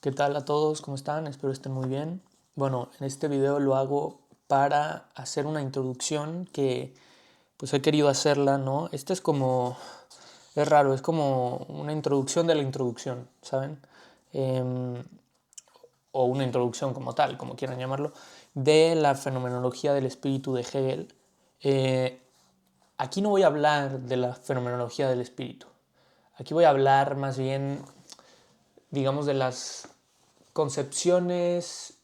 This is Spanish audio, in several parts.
¿Qué tal a todos? ¿Cómo están? Espero estén muy bien. Bueno, en este video lo hago para hacer una introducción que pues he querido hacerla, ¿no? Esto es raro, es como una introducción de la introducción, ¿saben? Eh, o una introducción como tal, como quieran llamarlo, de la fenomenología del espíritu de Hegel. Eh, Aquí no voy a hablar de la fenomenología del espíritu. Aquí voy a hablar más bien, digamos, de las concepciones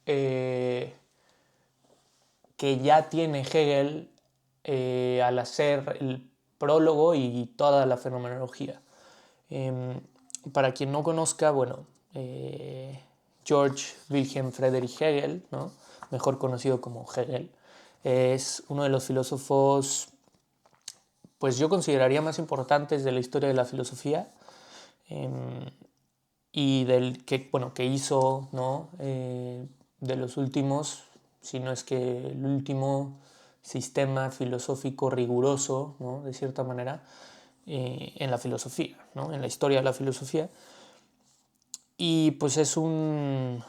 que ya tiene Hegel al hacer el prólogo y toda la fenomenología. Eh, para quien no conozca, bueno, George Wilhelm Friedrich Hegel, ¿no? Mejor conocido como Hegel, es uno de los filósofos, pues yo consideraría más importantes de la historia de la filosofía. Eh, y del que, bueno, que hizo, ¿no? De los últimos, si no es que el último sistema filosófico riguroso, ¿no? De cierta manera, en la filosofía, ¿no? En la historia de la filosofía. Y pues es un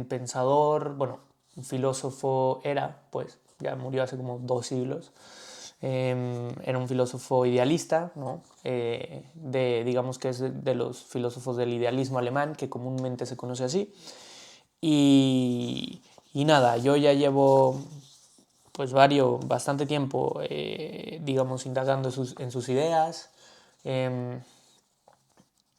pensador, bueno, un filósofo era, pues ya murió hace como 2 siglos. Era un filósofo idealista, ¿no? Digamos que es de los filósofos del idealismo alemán, que comúnmente se conoce así. Y nada, yo ya llevo pues bastante tiempo, digamos, indagando en sus ideas, eh,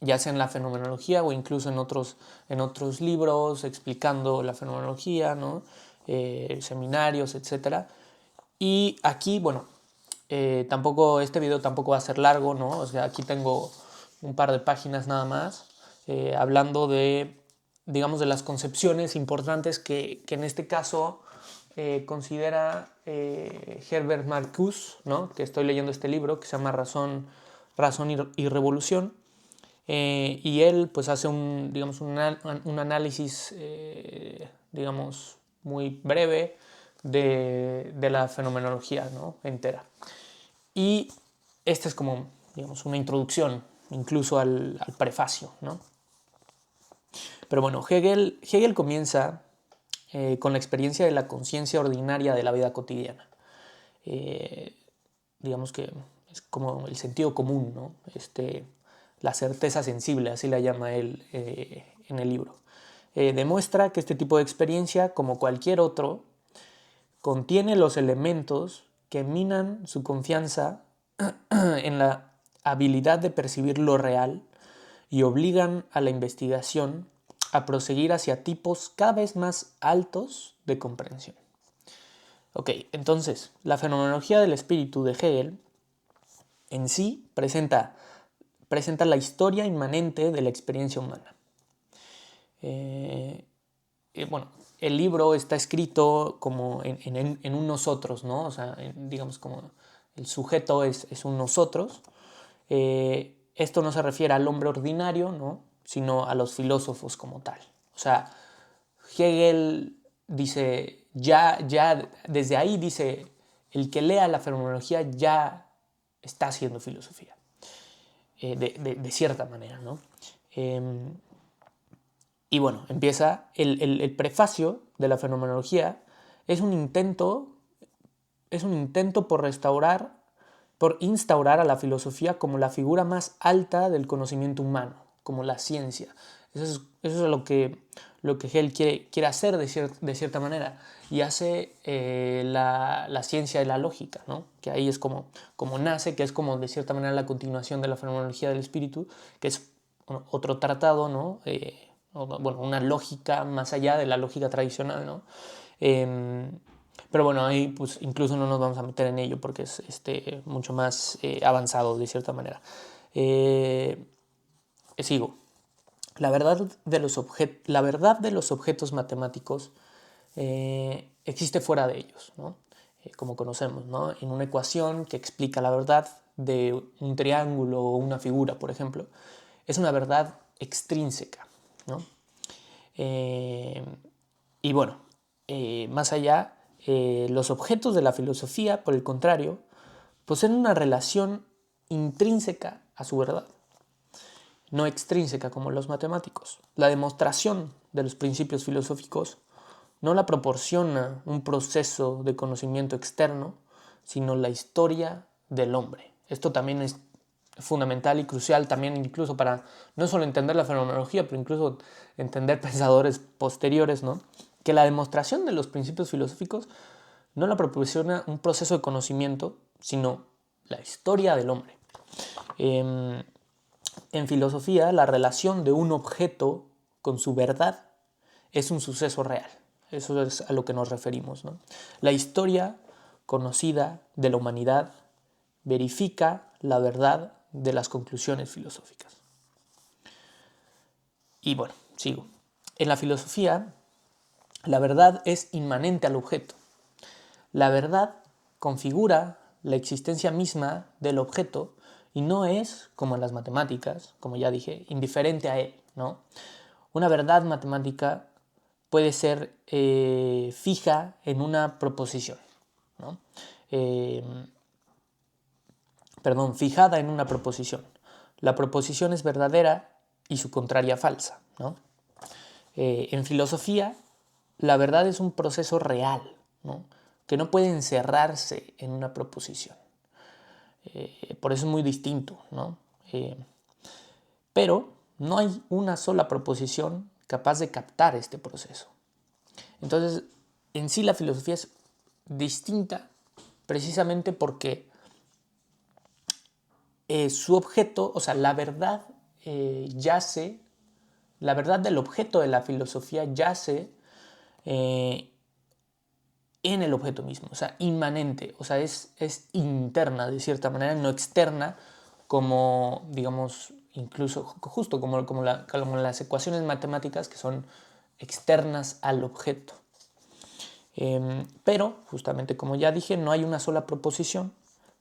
ya sea en la fenomenología o incluso en otros libros explicando la fenomenología, ¿no? Seminarios, etcétera. Y aquí, bueno, este video tampoco va a ser largo, ¿no? O sea, aquí tengo un par de páginas nada más, hablando de, digamos, de las concepciones importantes que en este caso considera Herbert Marcuse, ¿no? Que estoy leyendo este libro que se llama Razón y Revolución. Y él pues hace digamos, un análisis, digamos, muy breve de la fenomenología, ¿no? Entera. Y esta es como, digamos, una introducción incluso al prefacio, ¿no? Pero bueno, Hegel comienza con la experiencia de la conciencia ordinaria de la vida cotidiana. Eh, digamos que es como el sentido común, ¿no? La certeza sensible, así la llama él en el libro. Demuestra que este tipo de experiencia, como cualquier otro, contiene los elementos que minan su confianza en la habilidad de percibir lo real y obligan a la investigación a proseguir hacia tipos cada vez más altos de comprensión. Ok, entonces, la fenomenología del espíritu de Hegel en sí presenta la historia inmanente de la experiencia humana. Bueno, el libro está escrito como en un nosotros, ¿no? O sea, digamos como el sujeto es un nosotros. Esto no se refiere al hombre ordinario, ¿no? Sino a los filósofos como tal. O sea, Hegel dice, ya desde ahí dice, el que lea la fenomenología ya está haciendo filosofía, de cierta manera, ¿no? Eh, y bueno, empieza el prefacio de la fenomenología, es un intento, por instaurar a la filosofía como la figura más alta del conocimiento humano, como la ciencia. Eso es lo que Hegel quiere hacer de cierta manera. Y hace la ciencia de la lógica, ¿no? Que ahí es como nace, que es como de cierta manera la continuación de la fenomenología del espíritu, que es otro tratado, ¿no? Bueno, una lógica más allá de la lógica tradicional, ¿no? Pero bueno, ahí pues incluso no nos vamos a meter en ello porque es mucho más avanzado de cierta manera. Sigo. La verdad de los objetos matemáticos existe fuera de ellos, ¿no? Como conocemos, ¿no? En una ecuación que explica la verdad de un triángulo o una figura, por ejemplo, es una verdad extrínseca, ¿no? Eh, y bueno, más allá, los objetos de la filosofía, por el contrario, poseen una relación intrínseca a su verdad. no extrínseca como los matemáticos. La demostración de los principios filosóficos no la proporciona un proceso de conocimiento externo, sino la historia del hombre. Esto también es fundamental y crucial también incluso para no solo entender la fenomenología, pero incluso entender pensadores posteriores, ¿no? Que la demostración de los principios filosóficos no la proporciona un proceso de conocimiento, sino la historia del hombre. En filosofía, la relación de un objeto con su verdad es un suceso real. Eso es a lo que nos referimos, ¿no? La historia conocida de la humanidad verifica la verdad de las conclusiones filosóficas. Y bueno, sigo. En la filosofía, la verdad es inmanente al objeto. La verdad configura la existencia misma del objeto y no es, como en las matemáticas, como ya dije, indiferente a él, ¿no? Una verdad matemática puede ser fija en una proposición, ¿no? Fijada en una proposición. La proposición es verdadera y su contraria falsa, ¿no? En filosofía, la verdad es un proceso real, ¿no? Que no puede encerrarse en una proposición. Por eso es muy distinto, ¿no? Pero no hay una sola proposición capaz de captar este proceso. Entonces, en sí la filosofía es distinta precisamente porque su objeto, o sea, la verdad yace, la verdad del objeto de la filosofía yace en el objeto mismo, o sea, inmanente, o sea, es interna de cierta manera, no externa, como, digamos, incluso justo como las ecuaciones matemáticas que son externas al objeto. Pero, justamente como ya dije, no hay una sola proposición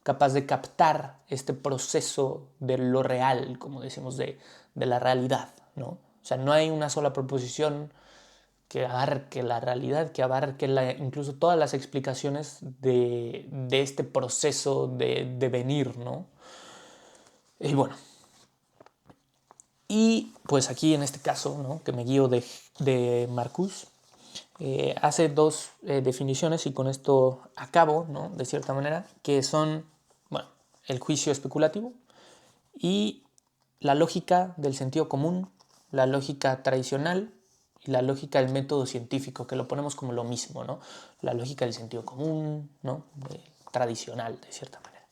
capaz de captar este proceso de lo real, como decimos, de la realidad, ¿no? O sea, no hay una sola proposición que abarque la realidad, que abarque incluso todas las explicaciones de este proceso de devenir, ¿no? Y bueno, y pues aquí en este caso, ¿no? Que me guío de Marcuse, hace dos definiciones y con esto acabo, ¿no? De cierta manera, que son, bueno, el juicio especulativo y la lógica del sentido común, la lógica tradicional y la lógica del método científico, que lo ponemos como lo mismo, ¿no? La lógica del sentido común, ¿no? Tradicional, de cierta manera.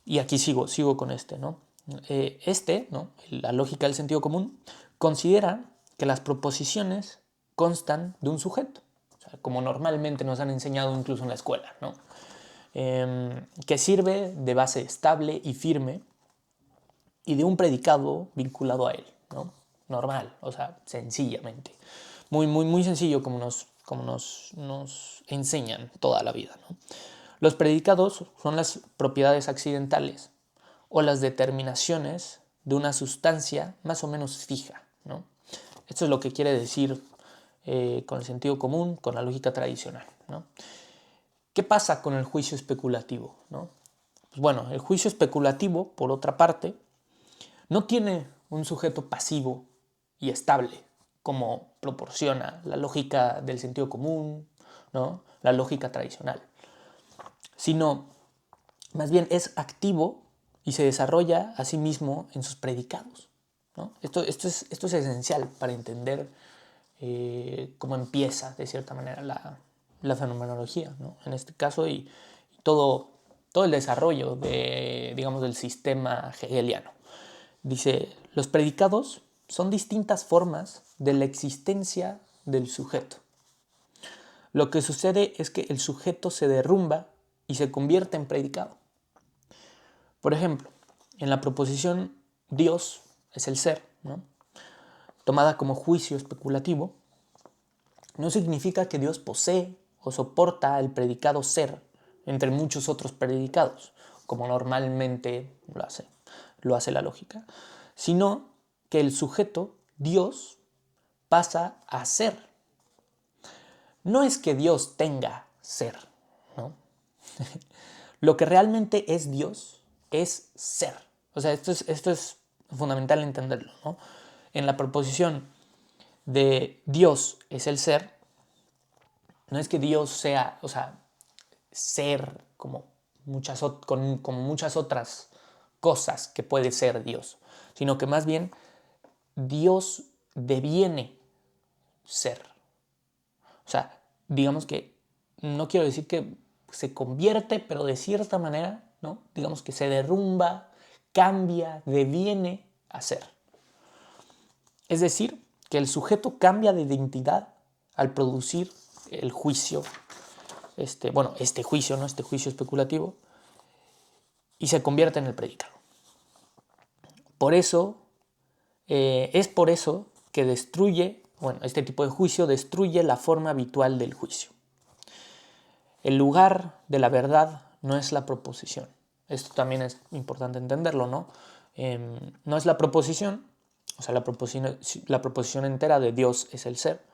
Y aquí sigo con este, ¿no? ¿no? La lógica del sentido común, considera que las proposiciones constan de un sujeto, o sea, como normalmente nos han enseñado incluso en la escuela, ¿no? Que sirve de base estable y firme y de un predicado vinculado a él, ¿no? Normal, o sea, sencillamente. Muy sencillo como nos enseñan toda la vida, ¿no? Los predicados son las propiedades accidentales o las determinaciones de una sustancia más o menos fija, ¿no? Esto es lo que quiere decir con el sentido común, con la lógica tradicional, ¿no? ¿Qué pasa con el juicio especulativo, ¿no? Pues bueno, el juicio especulativo, por otra parte, no tiene un sujeto pasivo y estable como proporciona la lógica del sentido común, ¿no? La lógica tradicional, sino más bien es activo y se desarrolla a sí mismo en sus predicados, ¿no? Esto es esencial para entender cómo empieza de cierta manera la fenomenología, ¿no? En este caso y todo el desarrollo digamos, del sistema hegeliano. Dice, los predicados son distintas formas de la existencia del sujeto. Lo que sucede es que el sujeto se derrumba y se convierte en predicado. Por ejemplo, en la proposición Dios es el ser, ¿no? Tomada como juicio especulativo, no significa que Dios posee o soporta el predicado ser entre muchos otros predicados, como normalmente lo hace la lógica, sino que el sujeto, Dios, pasa a ser. No es que Dios tenga ser, ¿no? Lo que realmente es Dios es ser. O sea, esto es fundamental entenderlo, ¿no? En la proposición de Dios es el ser, no es que Dios sea, o sea, ser como como muchas otras cosas que puede ser Dios, sino que más bien Dios deviene ser. O sea, digamos que no quiero decir que se convierte, pero de cierta manera, ¿no? Digamos que se derrumba, cambia, deviene a ser. Es decir, que el sujeto cambia de identidad al producir el juicio, este juicio, ¿no? Este juicio especulativo, y se convierte en el predicado. Por eso, es por eso que este tipo de juicio destruye la forma habitual del juicio. El lugar de la verdad no es la proposición. Esto también es importante entenderlo, ¿no? No es la proposición, o sea, la proposición entera de Dios es el ser,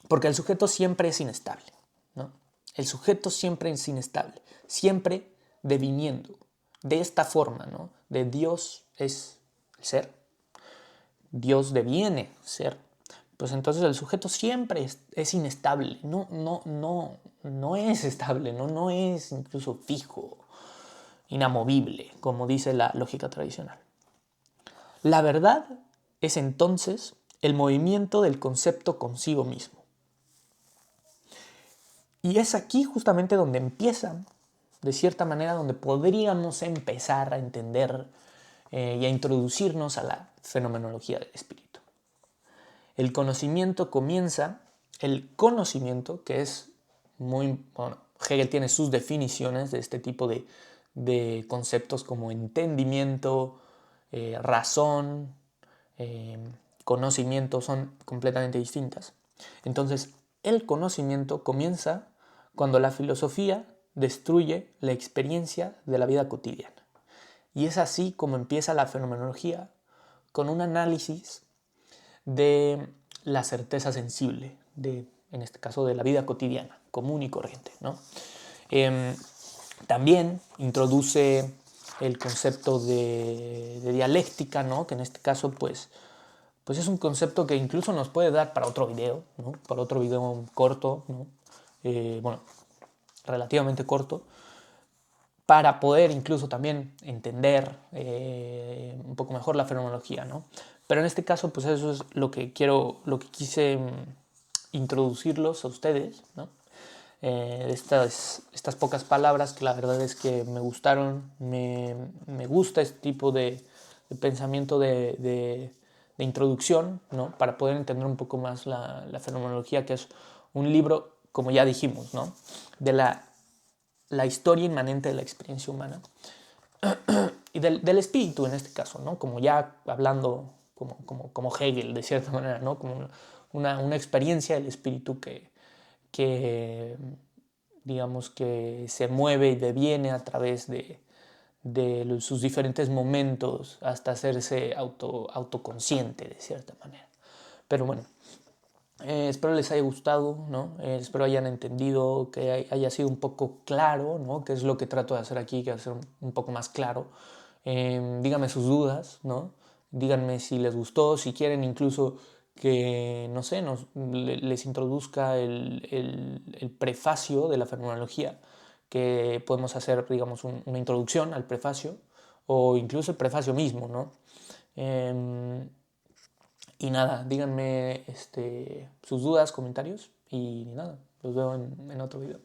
porque el sujeto siempre es inestable, ¿no? El sujeto siempre es inestable, siempre deviniendo de esta forma, ¿no? De Dios es el ser, Dios deviene ser, pues entonces el sujeto siempre es inestable, no es estable, no es incluso fijo, inamovible, como dice la lógica tradicional. La verdad es entonces el movimiento del concepto consigo mismo. Y es aquí justamente donde empieza, de cierta manera, donde podríamos empezar a entender y a introducirnos a la fenomenología del espíritu. El conocimiento, que es muy... Bueno, Hegel tiene sus definiciones de este tipo de conceptos como entendimiento, razón, conocimiento, son completamente distintas. Entonces, el conocimiento comienza cuando la filosofía destruye la experiencia de la vida cotidiana. Y es así como empieza la fenomenología, con un análisis de la certeza sensible, en este caso de la vida cotidiana, común y corriente, ¿no? También introduce el concepto de dialéctica, ¿no? Que en este caso pues es un concepto que incluso nos puede dar para otro video, ¿no? Para otro video corto, ¿no? Relativamente corto, para poder incluso también entender un poco mejor la fenomenología, ¿no? Pero en este caso, pues eso es lo que quise introducirlos a ustedes, ¿no? Estas pocas palabras que la verdad es que me gustaron, me gusta este tipo de pensamiento de introducción, ¿no? Para poder entender un poco más la fenomenología, que es un libro, como ya dijimos, ¿no? De la historia inmanente de la experiencia humana y del espíritu en este caso, ¿no? Como ya hablando como Hegel, de cierta manera, ¿no? Como una experiencia del espíritu que digamos que se mueve y deviene a través de sus diferentes momentos hasta hacerse autoconsciente de cierta manera. Pero bueno, espero les haya gustado, ¿no? Espero hayan entendido, que haya sido un poco claro, ¿no? Que es lo que trato de hacer aquí, que hacer un poco más claro. Díganme sus dudas, ¿no? Díganme si les gustó, si quieren incluso que, no sé, les introduzca el prefacio de la fenomenología, que podemos hacer, digamos, una introducción al prefacio, o incluso el prefacio mismo, ¿no? Y nada, díganme sus dudas, comentarios, y nada, los veo en otro video.